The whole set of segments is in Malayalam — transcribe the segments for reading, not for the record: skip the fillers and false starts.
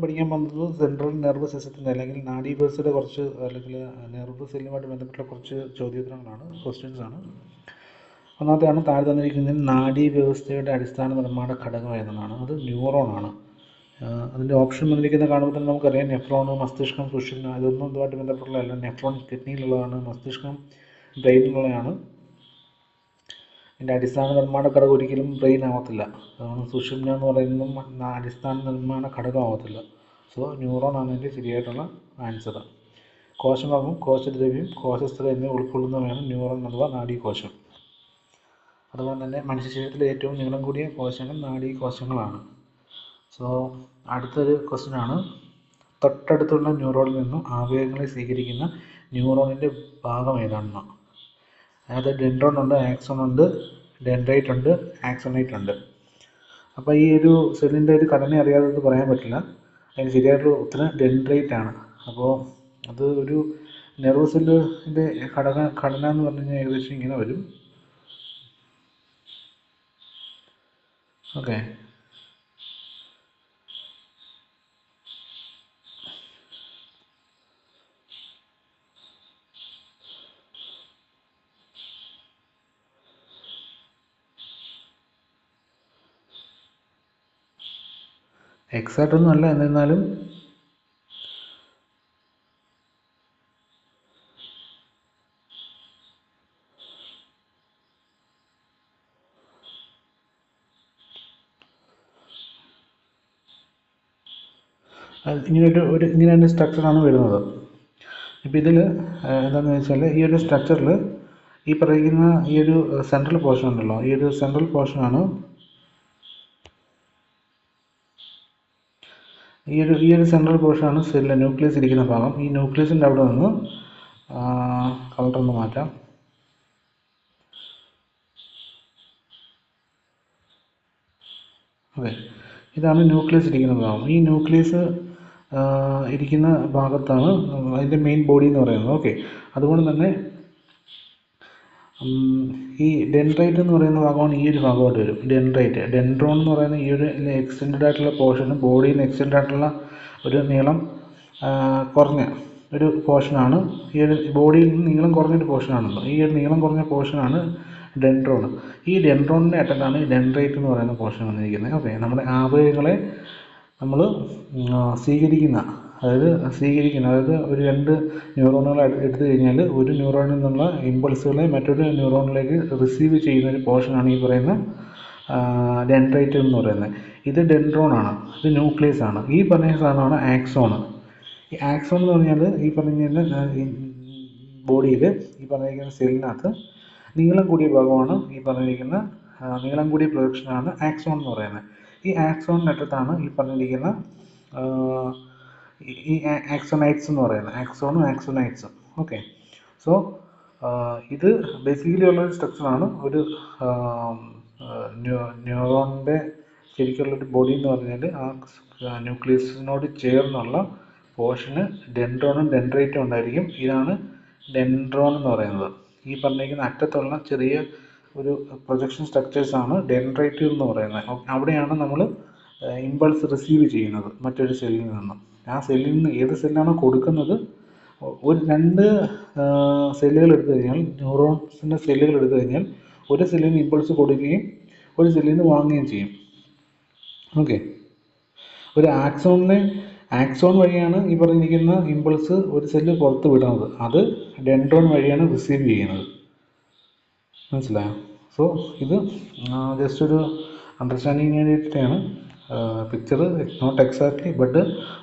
പഠിക്കാൻ പോകുന്നത് സെൻട്രൽ നെർവസ് സിസ്റ്റത്തിൻ്റെ അല്ലെങ്കിൽ നാഡീവ്യവസ്ഥയുടെ കുറച്ച് അല്ലെങ്കിൽ നെർവ് സെല്ലുമായിട്ട് ബന്ധപ്പെട്ട കുറച്ച് ചോദ്യോത്തരങ്ങളാണ്, ക്വസ്റ്റ്യൻസ് ആണ്. ഒന്നാമത്തെയാണ് താഴെ തന്നിരിക്കുന്നതിൽ നാഡീവ്യവസ്ഥയുടെ അടിസ്ഥാന നിർമ്മാണ ഘടകം ഏതെന്നാണ്. അത് ന്യൂറോൺ ആണ്. അതിൻ്റെ ഓപ്ഷൻ വന്നിരിക്കുന്ന കാണുമ്പോൾ തന്നെ നമുക്കറിയാം നെഫ്രോൺ, മസ്തിഷ്കം, സുഷുമ്ന, ഇതൊന്നും ഇതുമായിട്ട് ബന്ധപ്പെട്ടുള്ളതല്ല. നെഫ്രോൺ കിഡ്നിയിലുള്ളതാണ്, മസ്തിഷ്കം ബ്രെയിനിലുള്ളതാണ്. ഇതിൻ്റെ അടിസ്ഥാന നിർമ്മാണ ഘടകം ഒരിക്കലും ബ്രെയിൻ ആവത്തില്ല. സുഷുമ്ന എന്ന് പറയുന്നതും അടിസ്ഥാന നിർമ്മാണ ഘടകം ആവത്തില്ല. സോ ന്യൂറോൺ ആണ് ഇതിൻ്റെ ശരിയായിട്ടുള്ള ആൻസർ. കോശഭാഗം, കോശദ്രവ്യം, കോശസ്ഥല എന്നിവ ഉൾക്കൊള്ളുന്നവയാണ് ന്യൂറോൺ അഥവാ നാഡീകോശം. അതുപോലെ തന്നെ മനുഷ്യ ശരീരത്തിലെ ഏറ്റവും നീളം കൂടിയ കോശങ്ങൾ നാഡീകോശങ്ങളാണ്. സോ അടുത്തൊരു ക്വസ്റ്റ്യൻ ആണ്, തൊട്ടടുത്തുള്ള ന്യൂറോണിൽ നിന്നും ആവേഗങ്ങളെ സ്വീകരിക്കുന്ന ന്യൂറോണിൻ്റെ ഭാഗം ഏതാണെന്ന്. അതായത് ഡെൻഡ്രോൺ ഉണ്ട്, ആക്സോൺ ഉണ്ട്, ഡെൻഡ്രൈറ്റ് ഉണ്ട്, ആക്സോണൈറ്റ് ഉണ്ട്. അപ്പോൾ ഈ ഒരു സെല്ലിൻ്റെ ഒരു ഘടന അറിയാതെ ഇത് പറയാൻ പറ്റില്ല. അതിന് ശരിയായിട്ടുള്ള ഉത്തരം ഡെൻഡ്രൈറ്റ് ആണ്. അപ്പോൾ അത് ഒരു നെർവ് സെല്ലിൻ്റെ ഘടന എന്ന് പറഞ്ഞു കഴിഞ്ഞാൽ ഏകദേശം ഇങ്ങനെ വരും. ഓക്കെ, എക്സാക്റ്റ് ഒന്നും അല്ല, എന്നിരുന്നാലും ഇങ്ങനെ ഒരു സ്ട്രക്ചറാണ് വരുന്നത്. ഇപ്പോൾ ഇതിൽ എന്താണെന്ന് വെച്ചാൽ ഈ ഒരു സ്ട്രക്ചറിൽ ഈ പറയുന്ന ഈ ഒരു സെൻട്രൽ പോർഷൻ ഉണ്ടല്ലോ, ഈ ഒരു സെൻട്രൽ പോർഷനാണ് ഈ ഒരു സെൻട്രൽ പോർഷനാണ് സെല്ല് ന്യൂക്ലിയസ് ഇരിക്കുന്ന ഭാഗം. ഈ ന്യൂക്ലിയസിൻ്റെ അവിടെ നിന്ന് കളറൊന്ന് മാറ്റാം. അതെ, ഇതാണ് ന്യൂക്ലിയസ് ഇരിക്കുന്ന ഭാഗം. ഈ ന്യൂക്ലിയസ് ഇരിക്കുന്ന ഭാഗത്താണ് അതിൻ്റെ മെയിൻ ബോഡി എന്ന് പറയുന്നത്. ഓക്കെ, അതുകൊണ്ട് തന്നെ ഈ ഡെൻഡ്രൈറ്റ് എന്ന് പറയുന്ന ഭാഗമാണ് ഈ ഒരു ഭാഗമായിട്ട് വരും. ഡെൻഡ്രോൺ എന്ന് പറയുന്ന ഈ ഒരു എക്സ്റ്റെൻഡഡ് ആയിട്ടുള്ള പോർഷനും ബോഡിയിൽ നിന്ന് എക്സ്റ്റെൻഡ് ആയിട്ടുള്ള ഒരു നീളം കുറഞ്ഞ ഒരു പോർഷനാണ്. ഈ ഒരു ബോഡിയിൽ നിന്ന് നീളം കുറഞ്ഞൊരു പോർഷനാണല്ലോ, ഈ ഒരു നീളം കുറഞ്ഞ പോർഷനാണ് ഡെൻഡ്രോൺ. ഈ ഡെൻഡ്രോണിൻ്റെ അറ്റത്താണ് ഈ ഡെൻഡ്രൈറ്റ് എന്ന് പറയുന്ന പോർഷൻ വന്നിരിക്കുന്നത്. ഓക്കെ, നമ്മുടെ ആവയവങ്ങളെ നമ്മൾ സ്വീകരിക്കുന്ന അതായത് ഒരു രണ്ട് ന്യൂറോണുകൾ എടുത്തു കഴിഞ്ഞാൽ ഒരു ന്യൂറോണിൽ നിന്നുള്ള ഇമ്പൾസുകളെ മറ്റൊരു ന്യൂറോണിലേക്ക് റിസീവ് ചെയ്യുന്ന ഒരു പോർഷനാണ് ഈ പറയുന്ന ഡെൻഡ്രൈറ്റ് എന്ന് പറയുന്നത്. ഇത് ഡെൻഡ്രോൺ ആണ്, ഇത് ന്യൂക്ലിയസ് ആണ്. ഈ പറഞ്ഞ സാധനമാണ് ആക്സോൺ. ഈ ആക്സോൺ എന്ന് പറഞ്ഞാൽ ഈ പറഞ്ഞ ബോഡിയിൽ ഈ പറഞ്ഞിരിക്കുന്ന സെല്ലിനകത്ത് നീളം കൂടിയ ഭാഗമാണ് ഈ പറഞ്ഞിരിക്കുന്ന നീളം കൂടിയ പ്രൊജക്ഷനാണ് ആക്സോൺ എന്ന് പറയുന്നത്. ഈ ആക്സോണിനറ്റത്താണ് ഈ പറഞ്ഞിരിക്കുന്ന ഈ ആക്സോണൈറ്റ്സ് എന്ന് പറയുന്നത്, ആക്സോണും ആക്സോണൈറ്റ്സും. ഓക്കെ, സോ ഇത് ബേസിക്കലി ഉള്ളൊരു സ്ട്രക്ചറാണ്. ഒരു ന്യൂറോണിൻ്റെ ശരിക്കുള്ളൊരു ബോഡി എന്ന് പറഞ്ഞാൽ ആ ന്യൂക്ലിയസിനോട് ചേർന്നുള്ള പോർഷന് ഡെൻഡ്രോണും ഡെൻഡ്രൈറ്റും ഉണ്ടായിരിക്കും. ഇതാണ് ഡെൻഡ്രോൺ എന്ന് പറയുന്നത്. ഈ പറഞ്ഞിരിക്കുന്ന അറ്റത്തുള്ള ചെറിയ ഒരു പ്രൊജക്ഷൻ സ്ട്രക്ചേഴ്സാണ് ഡെൻഡ്രൈറ്റ് എന്ന് പറയുന്നത്. അവിടെയാണ് നമ്മൾ ഇമ്പൾസ് റിസീവ് ചെയ്യുന്നത് മറ്റൊരു സെല്ലിൽ നിന്നും. ആ സെല്ലിൽ നിന്ന് ഏത് സെല്ലാണോ കൊടുക്കുന്നത്, ഒരു രണ്ട് സെല്ലുകൾ എടുത്തു കഴിഞ്ഞാൽ, ന്യൂറോൺസിൻ്റെ സെല്ലുകൾ എടുത്തു കഴിഞ്ഞാൽ ഒരു സെല്ലിൽ നിന്ന് ഇമ്പൾസ് കൊടുക്കുകയും ഒരു സെല്ലിൽ നിന്ന് വാങ്ങുകയും ചെയ്യും. ഓക്കെ, ഒരു ആക്സോൺ വഴിയാണ് ഈ പറഞ്ഞിരിക്കുന്ന ഇമ്പൾസ് ഒരു സെല്ല് പുറത്ത് വിടുന്നത്, അത് ഡെൻഡ്രോൺ വഴിയാണ് റിസീവ് ചെയ്യുന്നത്. മനസ്സിലായോ? സോ ഇത് ജസ്റ്റ് ഒരു അണ്ടർസ്റ്റാൻഡിങ്ങിന് വേണ്ടിയിട്ടാണ്. പിക്ചർ നോട്ട് എക്സാക്ട്ലി, ബട്ട്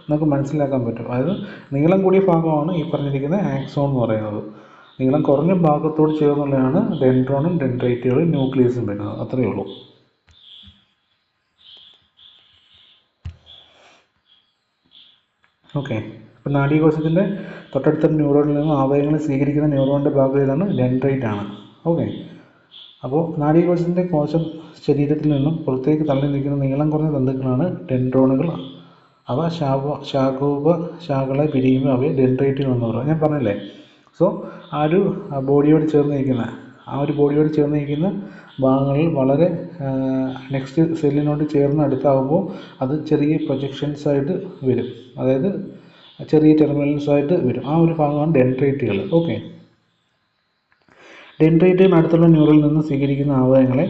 നമുക്ക് മനസ്സിലാക്കാൻ പറ്റും. അതായത് നീളം കൂടിയ ഭാഗമാണ് ഈ പറഞ്ഞിരിക്കുന്ന ആക്സോൺ എന്ന് പറയുന്നത്. നീളം കുറഞ്ഞ ഭാഗത്തോട് ചേർന്നുള്ളതാണ് ഡെൻഡ്രോണും ഡെൻഡ്രൈറ്റുകളും ന്യൂക്ലിയസും വരുന്നത്. അത്രയേ ഉള്ളൂ. ഓക്കെ, അപ്പോൾ നാഡീകോശത്തിൻ്റെ തൊട്ടടുത്ത ന്യൂറോണിൽ നിന്നും ആവയവങ്ങൾ സ്വീകരിക്കുന്ന ന്യൂറോണിൻ്റെ ഭാഗം ഏതാണ്? ഡെൻഡ്രൈറ്റ് ആണ്. ഓക്കെ, അപ്പോൾ നാഡീകോശത്തിൻ്റെ കോശം ശരീരത്തിൽ നിന്നും പുറത്തേക്ക് തള്ളി നിൽക്കുന്ന നീളം കുറഞ്ഞ തന്തുക്കളാണ് ഡെൻഡ്രോണുകൾ. അവ ശാഖകളെ പിരിയുമ്പോൾ അവയെ ഡെൻഡ്രൈറ്റുകൾ എന്ന് പറയുന്നത് ഞാൻ പറഞ്ഞില്ലേ. സോ ആ ഒരു ബോഡിയോട് ചേർന്ന് നിൽക്കുന്ന ഭാഗങ്ങളിൽ വളരെ നെക്സ്റ്റ് സെല്ലിനോട് ചേർന്ന് അടുത്താകുമ്പോൾ അത് ചെറിയ പ്രൊജക്ഷൻസ് ആയിട്ട് വരും, അതായത് ചെറിയ ടെർമിനൽസ് ആയിട്ട് വരും. ആ ഒരു ഭാഗമാണ് ഡെൻഡ്രൈറ്റുകൾ. ഓക്കെ, ഡെൻഡ്രൈറ്റുകൾ അടുത്തുള്ള ന്യൂറലിൽ നിന്ന് സ്വീകരിക്കുന്ന ആവയവങ്ങളെ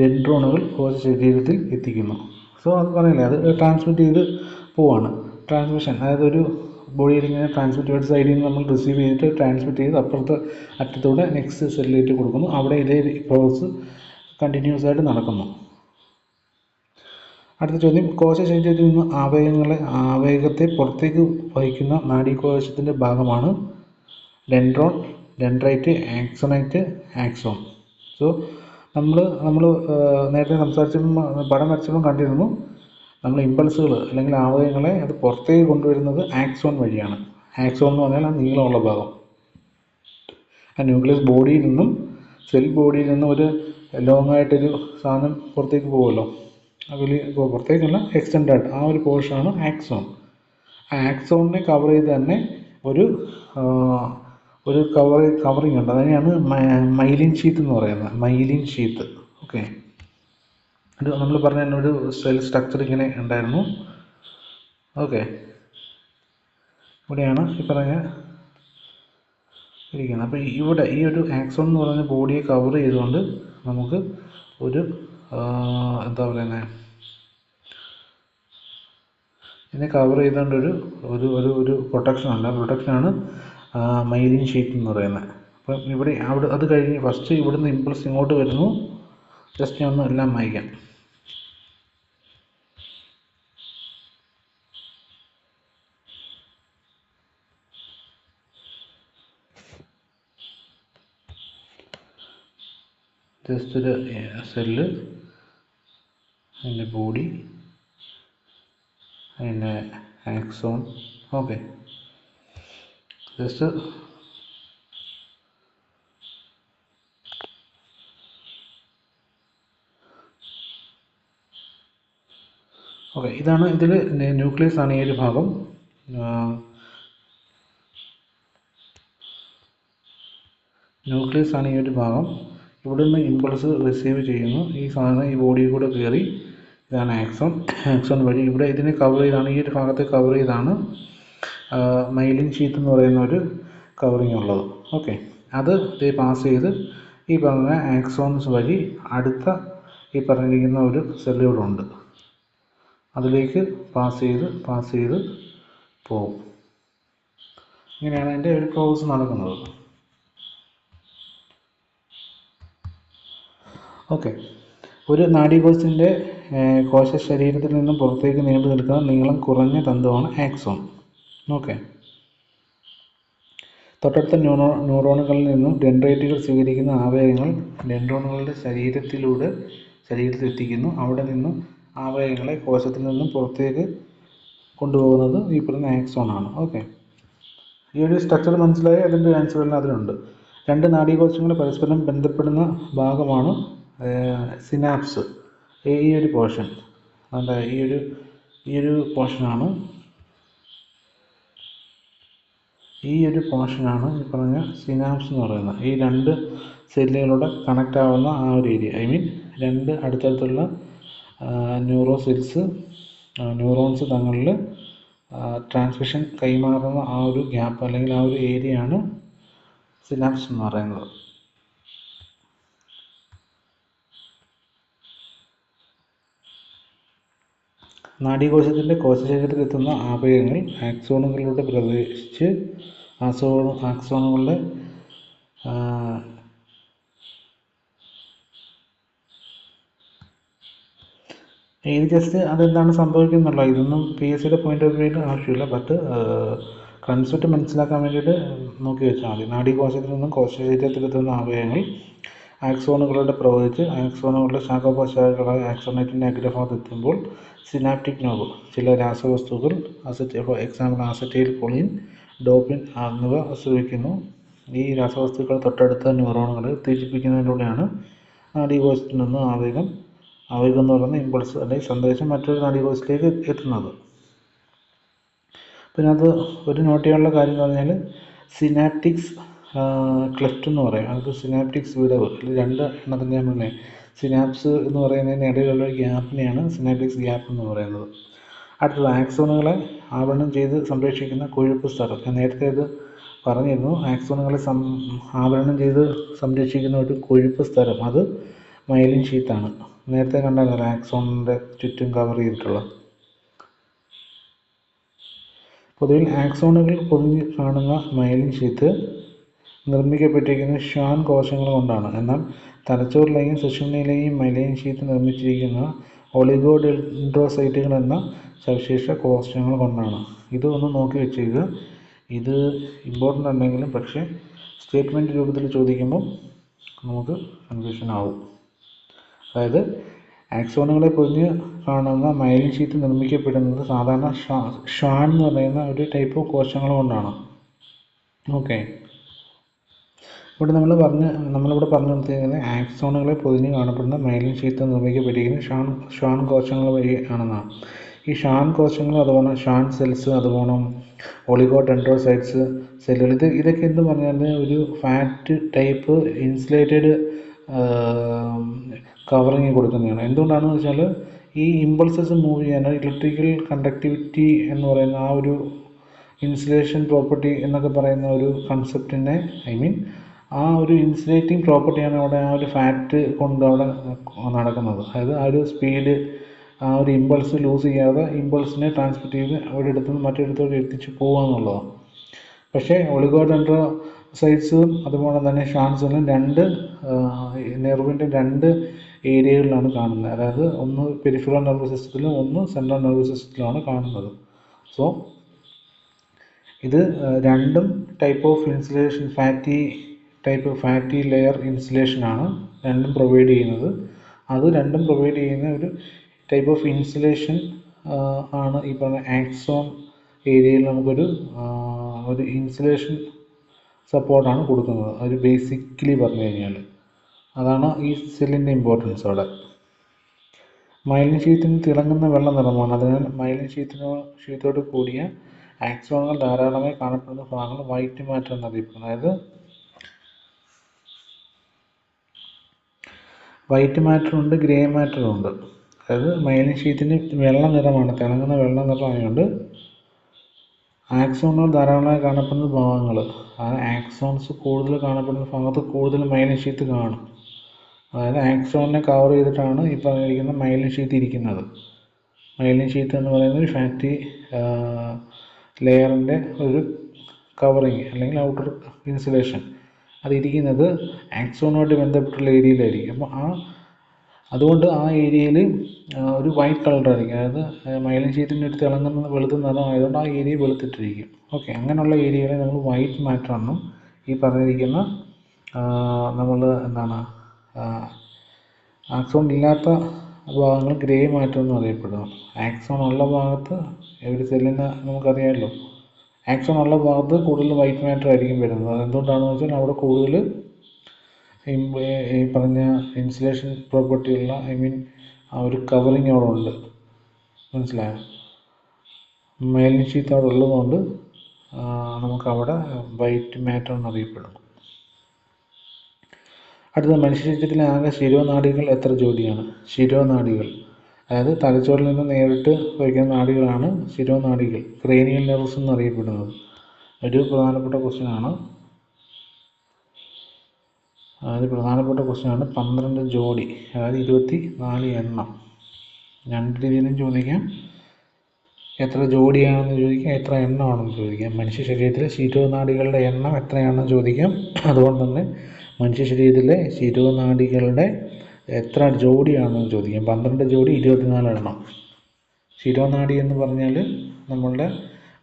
ഡെൻഡ്രോണുകൾ കോശ ശരീരത്തിൽ എത്തിക്കുന്നു. സോ അത് പറയില്ലേ, അത് ട്രാൻസ്മിറ്റ് ചെയ്ത് പോവാണ്. ട്രാൻസ്മിഷൻ, അതായത് ഒരു ബോഡിയിൽ ഇങ്ങനെ ട്രാൻസ്മിറ്റ് ഒരു സൈഡിൽ നിന്ന് നമ്മൾ റിസീവ് ചെയ്തിട്ട് ട്രാൻസ്മിറ്റ് ചെയ്ത് അപ്പുറത്തെ അറ്റത്തൂടെ നെക്സ്റ്റ് സെല്ലിലേക്ക് കൊടുക്കുന്നു. അവിടെ ഇതേ പ്രോസസ് കണ്ടിന്യൂസ് ആയിട്ട് നടക്കുന്നു. അടുത്ത ചോദ്യം, കോശ ശരീരത്തിൽ നിന്ന് ആവേഗത്തെ പുറത്തേക്ക് വഹിക്കുന്ന നാഡീകോശത്തിൻ്റെ ഭാഗമാണ് ഡെൻഡ്രോൺ, ഡെൻഡ്രൈറ്റ്, ആക്സോണൈറ്റ്, ആക്സോൺ. സോ നമ്മൾ നേരത്തെ സംസാരിച്ചപ്പോൾ പടം വരച്ചപ്പോൾ കണ്ടിരുന്നു, നമ്മൾ ഇമ്പൾസുകൾ അല്ലെങ്കിൽ ആവേഗങ്ങളെ അത് പുറത്തേക്ക് കൊണ്ടുവരുന്നത് ആക്സോൺ വഴിയാണ്. ആക്സോൺ എന്ന് പറഞ്ഞാൽ ആ നീളമുള്ള ഭാഗം. ആ ന്യൂക്ലിയസ് ബോഡിയിൽ നിന്നും സെൽ ബോഡിയിൽ നിന്നും ഒരു ലോങ് ആയിട്ടൊരു സാധനം പുറത്തേക്ക് പോകുമല്ലോ, പുറത്തേക്കല്ല, എക്സ്റ്റെൻഡ് ആയിട്ട് ആ ഒരു പോർഷനാണ് ആക്സോൺ. ആ ആക്സോണിനെ കവർ ചെയ്ത് തന്നെ ഒരു കവറിങ് ഉണ്ട്, അതിനെയാണ് മൈലിൻ ഷീത്ത് എന്ന് പറയുന്നത്. Myelin sheath. ഓക്കെ, നമ്മൾ പറഞ്ഞ ഒരു സെൽ സ്ട്രക്ചർ ഇങ്ങനെ ഉണ്ടായിരുന്നു. ഓക്കെ, ഇവിടെയാണ് ഈ പറഞ്ഞ ഇരിക്കുന്നത്. അപ്പോൾ ഇവിടെ ഈ ഒരു ആക്സോൺ എന്ന് പറയുന്ന ബോഡിയെ കവർ ചെയ്തുകൊണ്ട് നമുക്ക് ഒരു എന്താ പറയുന്നത്, ഇതിനെ കവർ ചെയ്തുകൊണ്ട് ഒരു പ്രൊട്ടക്ഷനുണ്ട്. ആ പ്രൊട്ടക്ഷനാണ് മൈലിൻ ഷീറ്റ് എന്ന് പറയുന്നത്. അപ്പം ഇവിടെ അത് കഴിഞ്ഞ് ഫസ്റ്റ് ഇവിടുന്ന് ഇമ്പൾസ് ഇങ്ങോട്ട് വരുന്നു. ജസ്റ്റ് ഒന്ന് എല്ലാം വായിക്കാം. ജസ്റ്റ് ഒരു സെല്ല്, അതിൻ്റെ ബോഡി, അതിൻ്റെ ആക്സോൺ. ഓക്കെ, ജസ്റ്റ് ഓക്കെ, ഇതാണ് ഇതിൽ ന്യൂക്ലിയസ് ആണ് ഈ ഒരു ഭാഗം. ന്യൂക്ലിയസ് ആണ് ഈ ഒരു ഭാഗം. ഇവിടെ നിന്ന് ഇമ്പൾസ് റിസീവ് ചെയ്യുന്നു. ഈ സാധനം ഈ ബോഡിയിൽ കൂടെ കയറി, ഇതാണ് ആക്സോൺ. ആക്സോൺ വഴി ഇവിടെ ഇതിനെ കവർ ചെയ്താണ്, ഈ ഒരു ഭാഗത്തെ കവർ ചെയ്താണ് മൈലിൻ ഷീത്ത് എന്ന് പറയുന്ന ഒരു കവറിങ് ഉള്ളത്. ഓക്കെ, അത് പാസ് ചെയ്ത് ഈ പറഞ്ഞ ആക്സോൺസ് വഴി അടുത്ത ഈ പറഞ്ഞിരിക്കുന്ന ഒരു സെല്ലുകളുണ്ട്, അതിലേക്ക് പാസ് ചെയ്ത് പോകും. ഇങ്ങനെയാണ് അതിൻ്റെ ഒരു പ്രോസസ് നടക്കുന്നത്. ഓക്കെ, ഒരു നാഡീകോശത്തിൻ്റെ കോശ ശരീരത്തിൽ നിന്നും പുറത്തേക്ക് നീണ്ടു നിൽക്കുന്ന നീളം കുറഞ്ഞ തന്തുവാണ് ആക്സോൺ. ഓക്കെ, തൊട്ടടുത്ത ന്യൂറോണുകളിൽ നിന്നും ഡെൻഡ്രൈറ്റുകൾ സ്വീകരിക്കുന്ന ആവേഗങ്ങൾ ഡെൻഡ്രോണുകളുടെ ശരീരത്തിൽ എത്തിക്കുന്നു. അവിടെ നിന്നും ആവേഗങ്ങളെ കോശത്തിൽ നിന്നും പുറത്തേക്ക് കൊണ്ടുപോകുന്നത് ഈ പറയുന്ന ആക്സോൺ ആണ്. ഓക്കെ, ഈ ഒരു സ്ട്രക്ചർ മനസ്സിലായി, അതിൻ്റെ ആൻസർ എല്ലാം അതിലുണ്ട്. രണ്ട് നാഡീകോശങ്ങൾ പരസ്പരം ബന്ധപ്പെടുന്ന ഭാഗമാണ് സിനാപ്സ്. ഈ ഒരു പോർഷൻ, അതുകൊണ്ട് ഈ ഒരു പോർഷനാണ് ഈ പറഞ്ഞ സിനാപ്സ് എന്ന് പറയുന്നത്. ഈ രണ്ട് സെല്ലുകളോട് കണക്റ്റ് ആവുന്ന ആ ഒരു ഏരിയ, ഐ മീൻ രണ്ട് അടുത്തടുത്തുള്ള ന്യൂറോൺസ് തങ്ങളിൽ ട്രാൻസ്മിഷൻ കൈമാറുന്ന ആ ഒരു ഗ്യാപ്പ് അല്ലെങ്കിൽ ആ ഒരു ഏരിയയാണ് സിനാപ്സ് എന്ന് പറയുന്നത്. നാഡീകോശത്തിൻ്റെ കോശശേഖരത്തിലെത്തുന്ന ആവേഗങ്ങൾ ആക്സോണുകളിലൂടെ പ്രവേശിച്ച് ആക്സോണുകളുടെ ഇത് ജസ്റ്റ് അതെന്താണ് സംഭവിക്കുന്നുള്ളൂ. ഇതൊന്നും PSCയുടെ പോയിന്റ് ഓഫ് വ്യൂവിൽ ആവശ്യമില്ല. ബട്ട് കൺസെപ്റ്റ് മനസ്സിലാക്കാൻ വേണ്ടിയിട്ട് നോക്കി വെച്ചാൽ മതി. നാഡീകോശത്തിൽ നിന്നും കോശശരീരത്തിലെത്തുന്ന ആവേഗങ്ങൾ ആക്സോണുകളുടെ പ്രവഹിച്ച് ആക്സോണുകളുടെ ശാഖോപശാഖകളായ ആക്സോണൈറ്റിൻ്റെ അഗ്രഭാഗത്ത് എത്തുമ്പോൾ സിനാപ്റ്റിക് നോബ് ചില രാസവസ്തുക്കൾ, ഫോർ എക്സാമ്പിൾ അസറ്റൈൽ കോളിൻ, ഡോപ്പിൻ എന്നിവ സ്രവിക്കുന്നു. ഈ രാസവസ്തുക്കൾ തൊട്ടടുത്ത ന്യൂറോണുകളെ ഉത്തേജിപ്പിക്കുന്നതിലൂടെയാണ് നാഡീകോശത്തിൽ നിന്ന് ആവേഗം എന്ന് പറയുന്ന ഇമ്പൾസ് അല്ലെങ്കിൽ സന്ദേശം മറ്റൊരു നാഡീകോശത്തിലേക്ക് എത്തുന്നത്. പിന്നെ അത് ഒരു നോട്ട് ചെയ്യാനുള്ള കാര്യം എന്ന് പറഞ്ഞാൽ സിനാപ്റ്റിക്സ് ക്ലെഫ്റ്റ് എന്ന് പറയും. അത് സിനാപ്റ്റിക്സ് വിടവ്, രണ്ട് എണ്ണത്തിൻ്റെ ഞാൻ പറഞ്ഞേ, സിനാപ്സ് എന്ന് പറയുന്നതിന് ഇടയിലുള്ള ഗ്യാപ്പിനെയാണ് സിനാപ്റ്റിക് ഗ്യാപ്പ് എന്ന് പറയുന്നത്. അടുത്തത് ആക്സോണുകളെ ആവരണം ചെയ്ത് സംരക്ഷിക്കുന്ന കൊഴുപ്പ് സ്ഥലം. ഞാൻ നേരത്തെ ഇത് പറഞ്ഞിരുന്നു. ആക്സോണുകളെ ആവരണം ചെയ്ത് സംരക്ഷിക്കുന്ന ഒരു കൊഴുപ്പ് സ്ഥലം, അത് മൈലിൻ ഷീത്താണ്. നേരത്തെ കണ്ടായിരുന്നല്ലോ ആക്സോണിൻ്റെ ചുറ്റും കവർ ചെയ്തിട്ടുള്ള. പൊതുവിൽ ആക്സോണുകൾ പൊതിഞ്ഞ് കാണുന്ന മൈലിൻ ഷീത്ത് നിർമ്മിക്കപ്പെട്ടിരിക്കുന്നത് ഷ്വാൻ കോശങ്ങൾ കൊണ്ടാണ്. എന്നാൽ തലച്ചോറിലെയും സുഷുമ്നയിലെയും മൈലിൻ ഷീത്ത് നിർമ്മിച്ചിരിക്കുന്ന ഒളിഗോഡെൻഡ്രോസൈറ്റുകൾ എന്ന സവിശേഷ കോശങ്ങൾ കൊണ്ടാണ്. ഇത് ഒന്ന് നോക്കി വെച്ചേക്കുക. ഇത് ഇമ്പോർട്ടൻ്റ് ഉണ്ടെങ്കിലും പക്ഷേ സ്റ്റേറ്റ്മെൻറ്റ് രൂപത്തിൽ ചോദിക്കുമ്പോൾ നമുക്ക് കൺഫ്യൂഷൻ ആവും. അതായത് ആക്സോണുകളെ പൊതിഞ്ഞ് കാണുന്ന മൈലിൻ ഷീത്ത് നിർമ്മിക്കപ്പെടുന്നത് സാധാരണ ഷ്വാൻ എന്ന് പറയുന്ന ഒരു ടൈപ്പ് ഓഫ് കോശങ്ങൾ കൊണ്ടാണ്. ഓക്കെ, നമ്മളിവിടെ പറഞ്ഞു നിർത്തിയിരിക്കുന്നത് ആക്സോണുകളെ പൊതിഞ്ഞ് കാണപ്പെടുന്ന മൈലിൻ ഷീത്ത് നിർമ്മിക്കപ്പെട്ടിരിക്കുന്നത് ഷ്വാൻ കോശങ്ങൾ വഴി ആണെന്നാണ്. ഈ ഷ്വാൻ കോശങ്ങൾ അതുപോലെ ഷ്വാൻ സെൽസ്, അതുപോലെ ഒളിഗോഡെൻഡ്രോസൈറ്റ്സ് സെല്ലുകൾ, ഇതൊക്കെ എന്ത് പറഞ്ഞാൽ ഒരു ഫാറ്റ് ടൈപ്പ് ഇൻസുലേറ്റഡ് കവറിങ് കൊടുക്കുന്നതാണ്. എന്തുകൊണ്ടാണെന്ന് വെച്ചാൽ ഈ ഇമ്പൾസസ് മൂവ് ചെയ്യാൻ ഇലക്ട്രിക്കൽ കണ്ടക്ടിവിറ്റി എന്ന് പറയുന്ന ആ ഒരു ഇൻസുലേഷൻ പ്രോപ്പർട്ടി എന്നൊക്കെ പറയുന്ന ഒരു കൺസെപ്റ്റിനെ ആ ഒരു ഇൻസുലേറ്റിംഗ് പ്രോപ്പർട്ടിയാണ് അവിടെ ആ ഒരു ഫാറ്റ് കൊണ്ട് അവിടെ നടക്കുന്നത്. അതായത് ആ ഒരു സ്പീഡ്, ആ ഒരു ഇമ്പൾസ് ലൂസ് ചെയ്യാതെ ഇമ്പൾസിനെ ട്രാൻസ്മിറ്റ് ചെയ്ത് ഒരിടത്തുനിന്ന് മറ്റൊരിടത്തോട്ട് എത്തിച്ച് പോകുക എന്നുള്ളതാണ്. പക്ഷേ ഒളിഗോഡെൻഡ്രോസൈറ്റ്സും അതുപോലെ തന്നെ ഷ്വാൻസും നെർവിൻ്റെ രണ്ട് ഏരിയകളിലാണ് കാണുന്നത്. അതായത് ഒന്ന് പെരിഫറൽ നെർവസ് സിസ്റ്റത്തിലും ഒന്ന് സെൻട്രൽ നെർവസ് സിസ്റ്റത്തിലുമാണ് കാണുന്നത്. സോ ഇത് രണ്ടും type of insulation, fatty layer ഇൻസുലേഷനാണ് രണ്ടും പ്രൊവൈഡ് ചെയ്യുന്നത്. അത് രണ്ടും പ്രൊവൈഡ് ചെയ്യുന്ന ഒരു ടൈപ്പ് ഓഫ് ഇൻസുലേഷൻ ആണ് ഈ പറഞ്ഞ ആക്സോൺ ഏരിയയിൽ നമുക്കൊരു ഇൻസുലേഷൻ സപ്പോർട്ടാണ് കൊടുക്കുന്നത്. ഒരു ബേസിക്കലി പറഞ്ഞു കഴിഞ്ഞാൽ അതാണ് ഈ സെല്ലിൻ്റെ ഇമ്പോർട്ടൻസ് അവിടെ. മൈലിൻ ഷീത്തിന് തിളങ്ങുന്ന വെള്ള നിറമാണ്. അതിനാൽ മൈലിൻ ഷീത്തോട് കൂടിയ ആക്സോണുകൾ ധാരാളമായി കാണപ്പെടുന്ന ഭാഗങ്ങൾ വൈറ്റ് മാറ്റർ എന്നറിയപ്പെടുന്നു. അതായത് വൈറ്റ് മാറ്റർ ഉണ്ട്, ഗ്രേ മാറ്റർ ഉണ്ട്. അതായത് മൈലിൻ ഷീത്തിന് വെള്ള നിറമാണ്, തിളങ്ങുന്ന വെള്ള നിറമായതുകൊണ്ട് ആക്സോണുകൾ ധാരാളമായി കാണപ്പെടുന്ന ഭാഗങ്ങൾ, ആ ആക്സോൺസ് കൂടുതൽ കാണപ്പെടുന്ന ഭാഗത്ത് കൂടുതൽ മൈലിൻ ഷീത്ത് കാണും. അതായത് ആക്സോണിനെ കവർ ചെയ്തിട്ടാണ് ഈ പറഞ്ഞിരിക്കുന്ന മൈലിൻ ഷീത്ത് ഇരിക്കുന്നത്. മൈലിൻ ഷീത്ത് എന്ന് പറയുന്നത് ഒരു ഫാറ്റി ലെയറിൻ്റെ ഒരു കവറിങ് അല്ലെങ്കിൽ ഔട്ടർ ഇൻസുലേഷൻ, അതിരിക്കുന്നത് ആക്സോണുമായിട്ട് ബന്ധപ്പെട്ടുള്ള ഏരിയയിലായിരിക്കും. അപ്പോൾ അതുകൊണ്ട് ആ ഏരിയയിൽ ഒരു വൈറ്റ് കളറായിരിക്കും. അതായത് മൈലിൻ ഷീറ്റിൻ്റെ ഒരു തിളങ്ങുന്ന വെളുത്ത നിറമായതുകൊണ്ട് ആ ഏരിയ വെളുത്തിട്ടിരിക്കും. ഓക്കെ, അങ്ങനെയുള്ള ഏരിയകളെ നമ്മൾ വൈറ്റ് മാറ്റർ എന്നും ഈ പറഞ്ഞിരിക്കുന്ന ആക്സോൺ ഇല്ലാത്ത ഭാഗങ്ങൾ ഗ്രേ മാറ്റർ എന്നും അറിയപ്പെടുന്നു. ആക്സോൺ ഉള്ള ഭാഗത്ത് ഒരു സെല്ലിന് നമുക്കറിയാമല്ലോ, ആക്സോൺ ഉള്ള ഭാഗത്ത് കൂടുതൽ വൈറ്റ് മാറ്റർ ആയിരിക്കും വരുന്നത്. അതെന്തുകൊണ്ടാണെന്ന് വെച്ചാൽ അവിടെ കൂടുതൽ ഈ പറഞ്ഞ ഇൻസുലേഷൻ പ്രോപ്പർട്ടിയുള്ള ആ ഒരു കവറിങ് അവിടെ ഉണ്ട്. മനസ്സിലായോ? മൈലിൻ ഷീത്ത് അവിടെ ഉള്ളതുകൊണ്ട് നമുക്കവിടെ വൈറ്റ് മാറ്റർ എന്നറിയപ്പെടുന്നു. അടുത്ത, മനുഷ്യ ശരീരത്തിലെ ആകെ ശിരോനാഡികൾ എത്ര ജോഡിയാണ്? ശിരോനാഡികൾ, അതായത് തലച്ചോറിൽ നിന്ന് നേരിട്ട് വയ്ക്കുന്ന നാഡികളാണ് ശിരോനാഡികൾ, ക്രേനിയൽ നെർവ്സ് എന്നറിയപ്പെടുന്നത്. ഒരു പ്രധാനപ്പെട്ട ക്വസ്റ്റ്യനാണ്. 12 ജോഡി, അതായത് 24 എണ്ണം. രണ്ട് രീതിയിലും ചോദിക്കാം. എത്ര ജോഡിയാണെന്ന് ചോദിക്കാം, എത്ര എണ്ണമാണെന്ന് ചോദിക്കാം. മനുഷ്യ ശരീരത്തിലെ ശിരോനാഡികളുടെ എണ്ണം എത്രയാണെന്ന് ചോദിക്കാം. അതുകൊണ്ട് തന്നെ മനുഷ്യ ശരീരത്തിലെ ശിരോനാഡികളുടെ എത്ര ജോഡിയാണെന്ന് ചോദിക്കാം. 12 ജോഡി, 24 എണ്ണം. ശിരോനാഡി എന്ന് പറഞ്ഞാൽ നമ്മളുടെ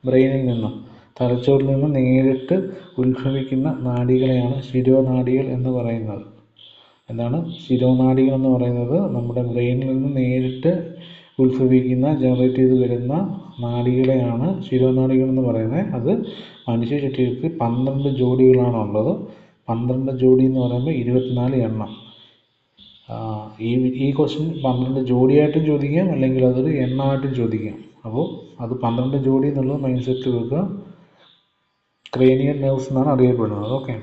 ബ്രെയിനിൽ നിന്നും തലച്ചോറിൽ നിന്നും നേരിട്ട് ഉത്ഭവിക്കുന്ന നാഡികളെയാണ് ശിരോനാഡികൾ എന്ന് പറയുന്നത്. എന്താണ് ശിരോനാഡികൾ എന്ന് പറയുന്നത്? നമ്മുടെ ബ്രെയിനിൽ നിന്ന് നേരിട്ട് ഉത്ഭവിക്കുന്ന, ജനറേറ്റ് ചെയ്ത് വരുന്ന നാഡികളെയാണ് ശിരോനാഡികൾ എന്ന് പറയുന്നത്. അത് മനുഷ്യ ശരീരത്തിൽ 12 ജോഡികളാണ് ഉള്ളത്. 12 ജോഡി എന്ന് പറയുമ്പോൾ 24 എണ്ണം. ഈ ക്വസ്റ്റ്യൻ 12 ജോഡിയായിട്ടും ചോദിക്കാം, അല്ലെങ്കിൽ അതൊരു എണ്ണമായിട്ടും ചോദിക്കാം. അപ്പോൾ അത് 12 ജോഡി എന്നുള്ളത് മൈൻഡ് സെറ്റ് വെക്കുക. ക്രേനിയൽ നെർവ്സ് എന്നാണ് അറിയപ്പെടുന്നത്. ഓക്കെ,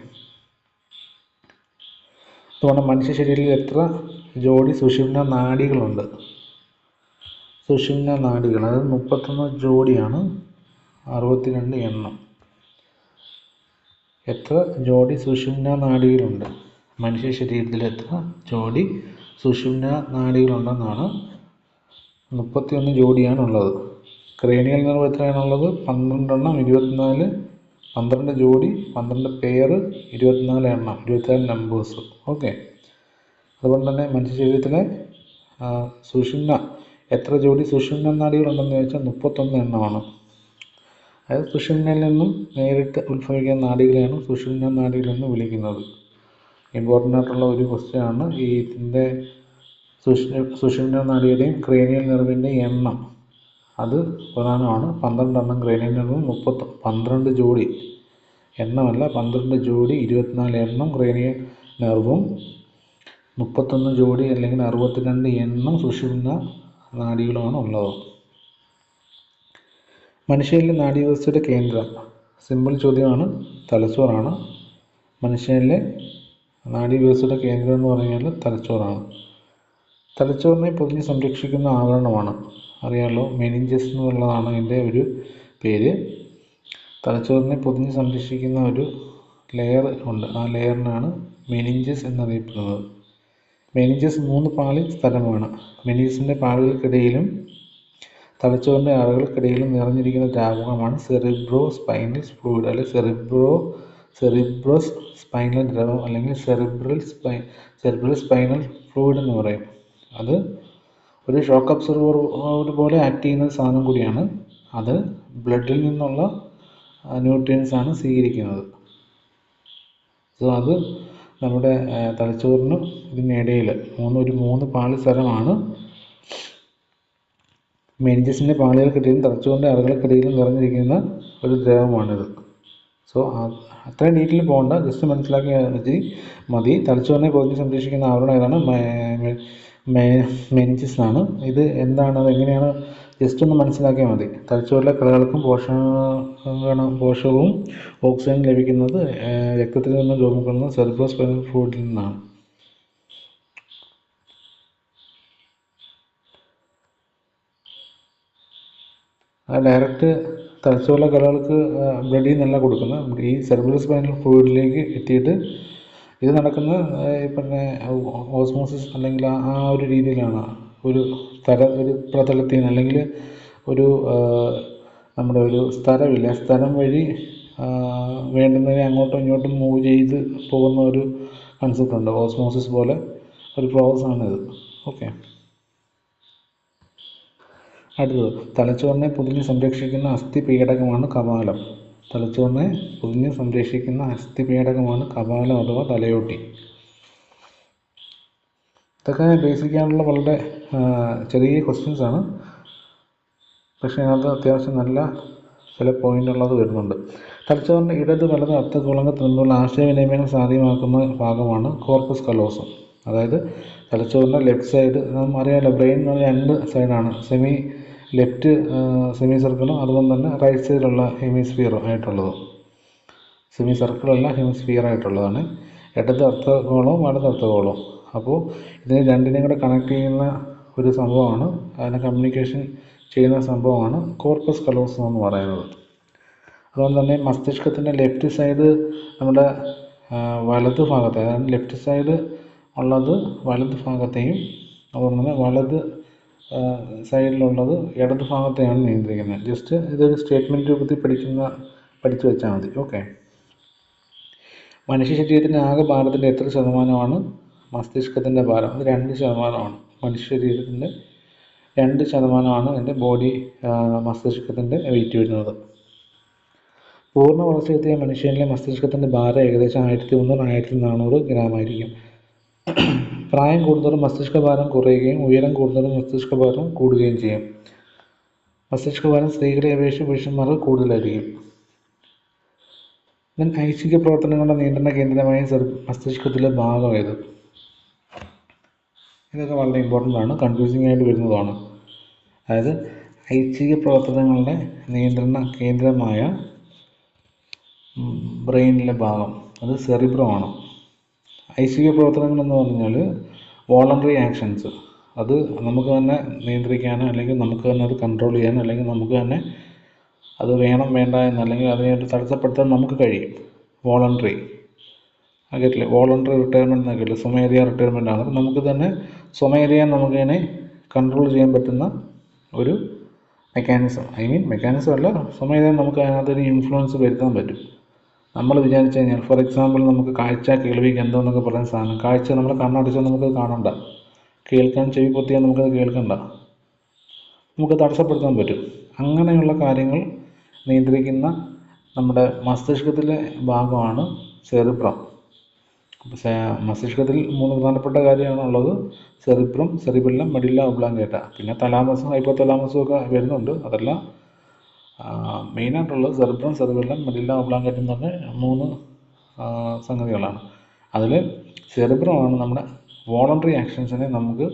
അതുകൊണ്ട് മനുഷ്യ ശരീരത്തിൽ എത്ര ജോഡി സുഷുമ്ന നാഡികളുണ്ട്. സുഷുമ്ന നാഡികൾ അത് 31 ജോഡിയാണ്, 62 എണ്ണം. എത്ര ജോഡി സുഷുമ്ന നാഡികളുണ്ട്? മനുഷ്യ ശരീരത്തിൽ എത്ര ജോഡി സുഷുമ്ന നാഡികളുണ്ടെന്നാണ്? 31 ജോഡിയാണുള്ളത്. Cranial nerve എത്രയാണുള്ളത്? 12 എണ്ണം, 24, 12 ജോഡി, 12 പെയർ, 24 എണ്ണം, 24 നമ്പേഴ്സ്. ഓക്കെ. അതുകൊണ്ട് തന്നെ മനുഷ്യ ശരീരത്തിലെ എത്ര ജോഡി സുഷുമ്ന നാഡികളുണ്ടെന്ന് ചോദിച്ചാൽ 31 എണ്ണമാണ്. അതായത് സുഷുമ്നയിൽ നിന്നും നേരിട്ട് ഉത്ഭവിക്കുന്ന നാഡികളെയാണ് സുഷുമ്ന നാഡികൾ എന്ന് വിളിക്കുന്നത്. ഇമ്പോർട്ടൻ്റ് ആയിട്ടുള്ള ഒരു ക്വസ്റ്റ്യൻ ആണ്. ഇതിൻ്റെ സുഷുമ്ന നാഡിയുടെയും ക്രേനിയൽ നെർവിൻ്റെയും എണ്ണം അത് പ്രധാനമാണ്. 12 എണ്ണം ക്രേനിയൽ നെർവും, 12 ജോഡി എണ്ണമല്ല, 12 ജോഡി 24 എണ്ണം ക്രേനിയൽ നെർവും, 31 ജോഡി അല്ലെങ്കിൽ 62 എണ്ണം സുഷുമ്ന നാഡികളുമാണ് ഉള്ളത്. മനുഷ്യനിലെ നാഡീവ്യവസ്ഥയുടെ കേന്ദ്രം, സിമ്പിൾ ചോദ്യമാണ്, തലച്ചോറാണ്. മനുഷ്യനിലെ നാഡീവ്യവസ്ഥയുടെ കേന്ദ്രം എന്ന് പറഞ്ഞാൽ തലച്ചോറാണ്. തലച്ചോറിനെ പൊതിഞ്ഞ് സംരക്ഷിക്കുന്ന ആവരണമാണ്, അറിയാമല്ലോ, മെനിഞ്ചസ് എന്നുള്ളതാണ് അതിൻ്റെ ഒരു പേര്. തലച്ചോറിനെ പൊതിഞ്ഞ് സംരക്ഷിക്കുന്ന ഒരു ലെയർ ഉണ്ട്, ആ ലെയറിനാണ് മെനിഞ്ചസ് എന്നറിയപ്പെടുന്നത്. മെനിഞ്ചസ് 3 പാളി സ്ഥലമാണ്. മെനിഞ്ചസിൻ്റെ പാളികൾക്കിടയിലും തലച്ചോറിൻ്റെ അറകൾക്കിടയിലും നിറഞ്ഞിരിക്കുന്ന ദ്രാവകമാണ് സെറിബ്രോ സ്പൈനൽ ഫ്ലൂയിഡ്, അല്ലെങ്കിൽ സെറിബ്രോസ് സ്പൈനൽ ദ്രവം, അല്ലെങ്കിൽ സെറിബ്രൽ സ്പൈനൽ ഫ്ലൂയിഡ് എന്ന് പറയും. അത് ഒരു ഷോക്ക് അബ്സോർബർ പോലെ ആക്ട് ചെയ്യുന്ന സാധനം കൂടിയാണ്. അത് ബ്ലഡിൽ നിന്നുള്ള ന്യൂട്രിയൻസ് ആണ് സ്വീകരിക്കുന്നത്. സോ അത് നമ്മുടെ തലച്ചോറിനും ഇതിനിടയിൽ ഒരു 3 പാളി സ്ഥലമാണ്. മെനിഞ്ചസിൻ്റെ പാളികൾക്കിടയിലും തലച്ചോറിൻ്റെ അറകൾക്കിടയിലും നിറഞ്ഞിരിക്കുന്ന ഒരു ദ്രവമാണിത്. സോ അത്രയും ഡീറ്റെയിൽ പോകണ്ട, ജസ്റ്റ് മനസ്സിലാക്കിയാൽ മതി. തലച്ചോറിനെ പൊതിഞ്ഞ് സംരക്ഷിക്കുന്ന ആവരണം ഏതാണ്? മെനിഞ്ചസ് ആണ്. ഇത് എന്താണ്, അത് എങ്ങനെയാണ്, ജസ്റ്റ് ഒന്ന് മനസ്സിലാക്കിയാൽ മതി. തലച്ചോറിലെ കളകൾക്കും പോഷകവും ഓക്സിജൻ ലഭിക്കുന്നത് രക്തത്തിൽ നിന്ന് രൂപപ്പെടുന്ന സെറിബ്രോ സ്പൈനൽ ഫ്ലൂയിഡിൽ നിന്നാണ്. ഡയറക്റ്റ് തലച്ചോറിലെ കലകൾക്ക് ബ്ലഡിൽ നിന്നല്ല കൊടുക്കുന്നത്, ഈ സെറിബ്രൽ സ്പൈനൽ ഫ്ലൂയിഡിലേക്ക് എത്തിയിട്ട് ഇത് നടക്കുന്ന പിന്നെ ഓസ്മോസിസ് അല്ലെങ്കിൽ ആ ഒരു രീതിയിലാണ്. ഒരു പ്രതലത്തിൽ നിന്ന് അല്ലെങ്കിൽ നമ്മുടെ ഒരു സ്ഥലമില്ല, സ്ഥലം വഴി വേണ്ടുന്നതിനെ അങ്ങോട്ടും ഇങ്ങോട്ടും മൂവ് ചെയ്ത് പോകുന്ന ഒരു കൺസെപ്റ്റ് ഉണ്ട്. ഓസ്മോസിസ് പോലെ ഒരു പ്രോസസ്സാണിത്. ഓക്കെ. അടുത്തത്, തലച്ചോറിനെ പൊതിഞ്ഞ് സംരക്ഷിക്കുന്ന അസ്ഥിപീഠകമാണ് കപാലം. തലച്ചോറിനെ പൊതിഞ്ഞ് സംരക്ഷിക്കുന്ന അസ്ഥിപീഠകമാണ് കപാലം അഥവാ തലയോട്ടി. ഇതൊക്കെ ബേസിക്കായിട്ടുള്ള വളരെ ചെറിയ ക്വസ്റ്റ്യൻസ് ആണ്, പക്ഷേ അതിനകത്ത് അത്യാവശ്യം നല്ല ചില പോയിൻ്റുള്ളത് വരുന്നുണ്ട്. തലച്ചോറിൻ്റെ ഇടത് വലത് അർദ്ധഗോളങ്ങൾ തമ്മിലുള്ള ആശയവിനിമയം സാധ്യമാക്കുന്ന ഭാഗമാണ് കോർപ്പസ് കലോസം. അതായത് തലച്ചോറിൻ്റെ ലെഫ്റ്റ് സൈഡ്, നാം അറിയാമല്ലോ, ബ്രെയിൻ എന്ന് പറഞ്ഞാൽ 2 സൈഡാണ്, ലെഫ്റ്റ് സെമി സർക്കിളും അതുപോലെ തന്നെ റൈറ്റ് സൈഡിലുള്ള ഹെമിസ്ഫിയർ ആയിട്ടുള്ളതും. സെമി സർക്കിളല്ല, ഹെമിസ്ഫിയർ ആയിട്ടുള്ളതാണ്. ഇടത് അർദ്ധഗോളവും വലത് അർദ്ധഗോളവും. അപ്പോൾ ഇതിനെ രണ്ടിനെയും കൂടെ കണക്ട് ചെയ്യുന്ന ഒരു സംഭവമാണ്, അതിനെ കമ്മ്യൂണിക്കേഷൻ ചെയ്യുന്ന സംഭവമാണ് കോർപ്പസ് കലോസം എന്ന് പറയുന്നത്. അതുകൊണ്ട് തന്നെ മസ്തിഷ്കത്തിൻ്റെ ലെഫ്റ്റ് സൈഡ് നമ്മുടെ വലത് ഭാഗത്തെ, അതായത് ലെഫ്റ്റ് സൈഡ് ഉള്ളത് വലത് ഭാഗത്തെയും അതുപോലെ തന്നെ വലത് സൈഡിലുള്ളത് ഇടത് ഭാഗത്തെയാണ് നിയന്ത്രിക്കുന്നത്. ജസ്റ്റ് ഇതൊരു സ്റ്റേറ്റ്മെൻറ്റ് രൂപത്തിൽ പഠിച്ചു വെച്ചാൽ മതി. ഓക്കെ. മനുഷ്യ ശരീരത്തിൻ്റെ ആകെ ഭാരത്തിൻ്റെ എത്ര ശതമാനമാണ് മസ്തിഷ്കത്തിൻ്റെ ഭാരം? അത് 2%. മനുഷ്യ ശരീരത്തിൻ്റെ 2% എൻ്റെ ബോഡി മസ്തിഷ്കത്തിൻ്റെ വെയിറ്റ് വരുന്നത്. പൂർണ്ണ വളർച്ചയെത്തിയ മനുഷ്യനിലെ മസ്തിഷ്കത്തിൻ്റെ ഭാരം ഏകദേശം 1300-1400 ഗ്രാമായിരിക്കും. പ്രായം കൂടുന്നതോറും മസ്തിഷ്കഭാരം കുറയുകയും ഉയരം കൂടുന്നതോറും മസ്തിഷ്കഭാരം കൂടുകയും ചെയ്യും. മസ്തിഷ്കഭാരം സ്ത്രീകളെ അപേക്ഷിച്ച് പുരുഷന്മാർക്ക് കൂടുതലായിരിക്കും. ഐച്ഛിക പ്രവർത്തനങ്ങളുടെ നിയന്ത്രണ കേന്ദ്രമായ മസ്തിഷ്കത്തിലെ ഭാഗം ഏത്? ഇതൊക്കെ വളരെ ഇമ്പോർട്ടൻ്റ് ആണ്, കൺഫ്യൂസിംഗ് ആയിട്ട് വരുന്നതാണ്. അതായത് ഐച്ഛിക പ്രവർത്തനങ്ങളുടെ നിയന്ത്രണ കേന്ദ്രമായ ബ്രെയിനിലെ ഭാഗം അത് സെറിബ്രമാണ്. ഐച്ഛിക പ്രവർത്തനങ്ങൾ എന്ന് പറഞ്ഞാൽ വോളണ്ടറി ആക്ഷൻസ്, അത് നമുക്ക് തന്നെ നിയന്ത്രിക്കാനോ അല്ലെങ്കിൽ നമുക്ക് തന്നെ അത് കൺട്രോൾ ചെയ്യാനോ അല്ലെങ്കിൽ നമുക്ക് തന്നെ അത് വേണം വേണ്ട എന്ന് അല്ലെങ്കിൽ അതിനെ തടസ്സപ്പെടുത്താൻ നമുക്ക് കഴിയും. വോളണ്ടറി കേട്ടില്ലേ, വോളണ്ടറി റിട്ടയർമെൻറ്റ് എന്നൊക്കെ സ്വമേധയാ റിട്ടയർമെൻ്റ് ആണ്. അപ്പം നമുക്ക് തന്നെ സ്വമേധയാ നമുക്കതിനെ കൺട്രോൾ ചെയ്യാൻ പറ്റുന്ന ഒരു മെക്കാനിസം, മെക്കാനിസം അല്ല, സ്വമേധയാ നമുക്ക് അതിനകത്തൊരു ഇൻഫ്ലുവൻസ് വരുത്താൻ പറ്റും. നമ്മൾ വിചാരിച്ചു കഴിഞ്ഞാൽ, ഫോർ എക്സാമ്പിൾ, നമുക്ക് കാഴ്ച, കേൾവി, ഗന്ധം എന്നൊക്കെ പറയുന്ന സാധനം, കാഴ്ച നമ്മൾ കണ്ണടച്ചാൽ നമുക്കത് കാണണ്ട, കേൾക്കാൻ ചെവി പൊത്തിയാൽ നമുക്കത് കേൾക്കണ്ട, നമുക്ക് തടസ്സപ്പെടുത്താൻ പറ്റും. അങ്ങനെയുള്ള കാര്യങ്ങൾ നിയന്ത്രിക്കുന്ന നമ്മുടെ മസ്തിഷ്കത്തിലെ ഭാഗമാണ് സെറിബ്രം. മസ്തിഷ്കത്തിൽ 3 പ്രധാനപ്പെട്ട കാര്യമാണുള്ളത്: സെറിബ്രം, സെറിബെല്ലം, മെഡില്ല ഒബ്ലാങ്കേറ്റ. പിന്നെ തലാമസും ഹൈപ്പോതലാമസും ഒക്കെ വരുന്നുണ്ട്. അതെല്ലാം മെയിനായിട്ടുള്ളത് സെറിബ്രം, സെറിബെല്ലം, മെഡില്ല ഒബ്ലാങ്കേറ്റ എന്ന് പറഞ്ഞ 3 സംഗതികളാണ്. അതിൽ സെറിബ്രമാണ് നമ്മുടെ വോളണ്ടറി ആക്ഷൻസിനെ നമുക്ക്